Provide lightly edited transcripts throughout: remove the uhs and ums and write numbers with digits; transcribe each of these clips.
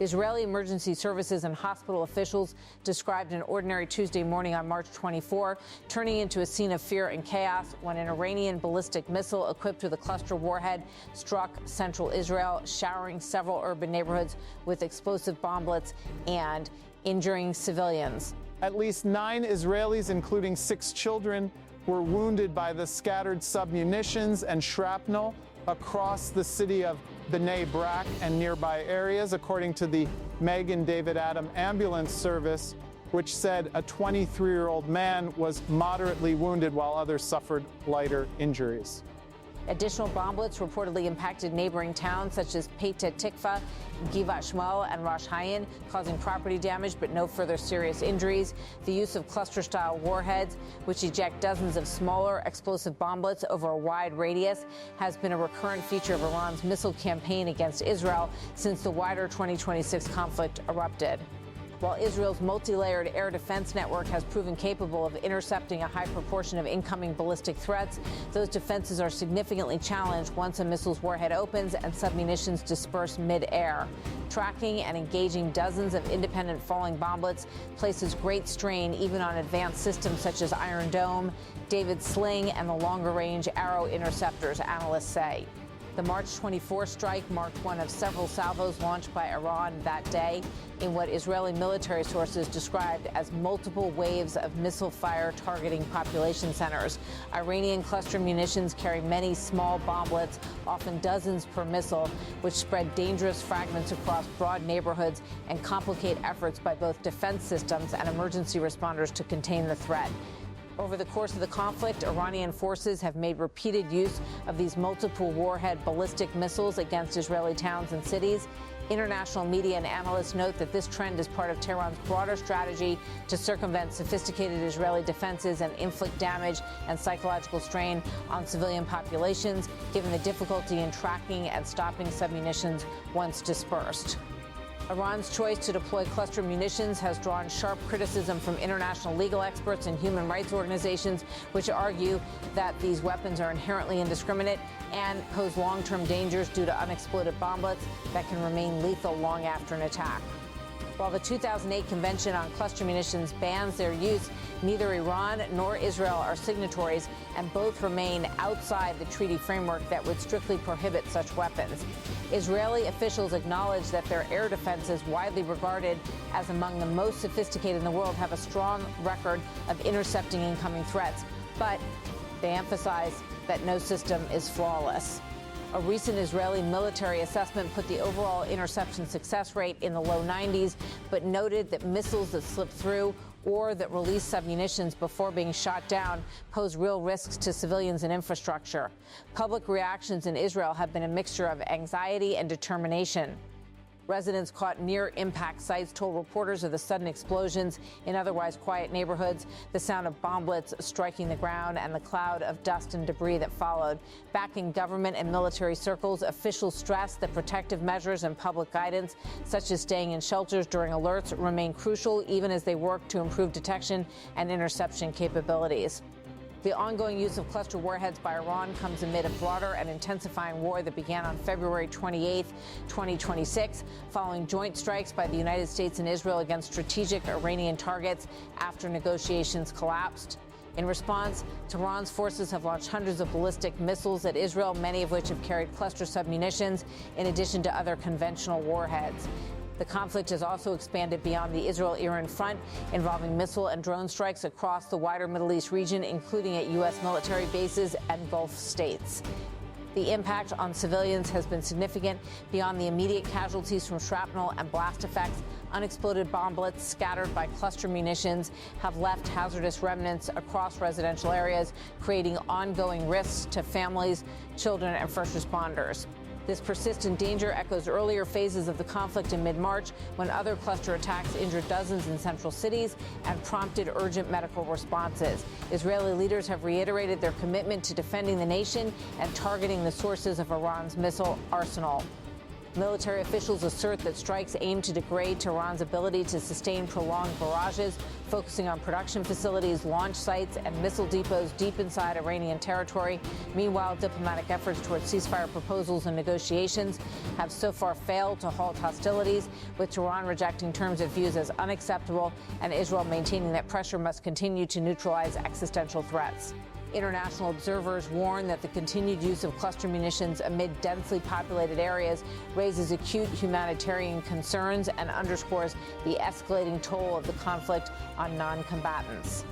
Israeli emergency services and hospital officials described an ordinary Tuesday morning on March 24, turning into a scene of fear and chaos when an Iranian ballistic missile equipped with a cluster warhead struck central Israel, showering several urban neighborhoods with explosive bomblets and injuring civilians. At least 9 Israelis, including 6 children, were wounded by the scattered submunitions and shrapnel across the city of Bnei Brak and nearby areas, according to the Megan David Adam ambulance service, which said a 23-year-old man was moderately wounded while others suffered lighter injuries. Additional bomblets reportedly impacted neighboring towns such as Petah Tikva, Givat Shmuel, and Rosh Hayan, causing property damage but no further serious injuries. The use of cluster-style warheads, which eject dozens of smaller explosive bomblets over a wide radius, has been a recurrent feature of Iran's missile campaign against Israel since the wider 2026 conflict erupted. While Israel's multi-layered air defense network has proven capable of intercepting a high proportion of incoming ballistic threats, those defenses are significantly challenged once a missile's warhead opens and submunitions disperse mid-air. Tracking and engaging dozens of independent falling bomblets places great strain even on advanced systems such as Iron Dome, David Sling, and the longer-range Arrow interceptors, analysts say. The March 24 strike marked one of several salvos launched by Iran that day in what Israeli military sources described as multiple waves of missile fire targeting population centers. Iranian cluster munitions carry many small bomblets, often dozens per missile, which spread dangerous fragments across broad neighborhoods and complicate efforts by both defense systems and emergency responders to contain the threat. Over the course of the conflict, Iranian forces have made repeated use of these multiple warhead ballistic missiles against Israeli towns and cities. International media and analysts note that this trend is part of Tehran's broader strategy to circumvent sophisticated Israeli defenses and inflict damage and psychological strain on civilian populations, given the difficulty in tracking and stopping submunitions once dispersed. Iran's choice to deploy cluster munitions has drawn sharp criticism from international legal experts and human rights organizations, which argue that these weapons are inherently indiscriminate and pose long-term dangers due to unexploded bomblets that can remain lethal long after an attack. While the 2008 Convention on Cluster Munitions bans their use, neither Iran nor Israel are signatories, and both remain outside the treaty framework that would strictly prohibit such weapons. Israeli officials acknowledge that their air defenses, widely regarded as among the most sophisticated in the world, have a strong record of intercepting incoming threats, but they emphasize that no system is flawless. A recent Israeli military assessment put the overall interception success rate in the low 90s, but noted that missiles that slip through or that release submunitions before being shot down pose real risks to civilians and infrastructure. Public reactions in Israel have been a mixture of anxiety and determination. Residents caught near impact sites told reporters of the sudden explosions in otherwise quiet neighborhoods, the sound of bomblets striking the ground, and the cloud of dust and debris that followed. Back in government and military circles, officials stressed that protective measures and public guidance, such as staying in shelters during alerts, remain crucial even as they work to improve detection and interception capabilities. The ongoing use of cluster warheads by Iran comes amid a broader and intensifying war that began on February 28, 2026, following joint strikes by the United States and Israel against strategic Iranian targets after negotiations collapsed. In response, Tehran's forces have launched hundreds of ballistic missiles at Israel, many of which have carried cluster submunitions, in addition to other conventional warheads. The conflict has also expanded beyond the Israel-Iran front, involving missile and drone strikes across the wider Middle East region, including at U.S. military bases and Gulf states. The impact on civilians has been significant. Beyond the immediate casualties from shrapnel and blast effects, unexploded bomblets scattered by cluster munitions have left hazardous remnants across residential areas, creating ongoing risks to families, children, and first responders. This persistent danger echoes earlier phases of the conflict in mid-March, when other cluster attacks injured dozens in central cities and prompted urgent medical responses. Israeli leaders have reiterated their commitment to defending the nation and targeting the sources of Iran's missile arsenal. Military officials assert that strikes aim to degrade Tehran's ability to sustain prolonged barrages, focusing on production facilities, launch sites, and missile depots deep inside Iranian territory. Meanwhile, diplomatic efforts towards ceasefire proposals and negotiations have so far failed to halt hostilities, with Tehran rejecting terms it views as unacceptable and Israel maintaining that pressure must continue to neutralize existential threats. International observers warn that the continued use of cluster munitions amid densely populated areas raises acute humanitarian concerns and underscores the escalating toll of the conflict on non-combatants.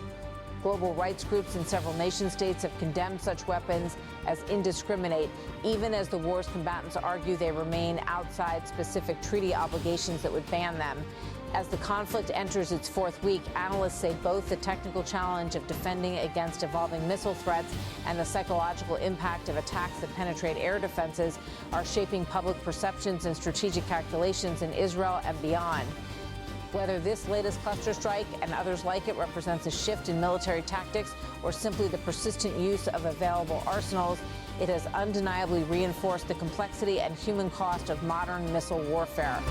Global rights groups in several nation-states have condemned such weapons as indiscriminate, even as the war's combatants argue they remain outside specific treaty obligations that would ban them. As the conflict enters its fourth week, analysts say both the technical challenge of defending against evolving missile threats and the psychological impact of attacks that penetrate air defenses are shaping public perceptions and strategic calculations in Israel and beyond. Whether this latest cluster strike and others like it represents a shift in military tactics or simply the persistent use of available arsenals, it has undeniably reinforced the complexity and human cost of modern missile warfare.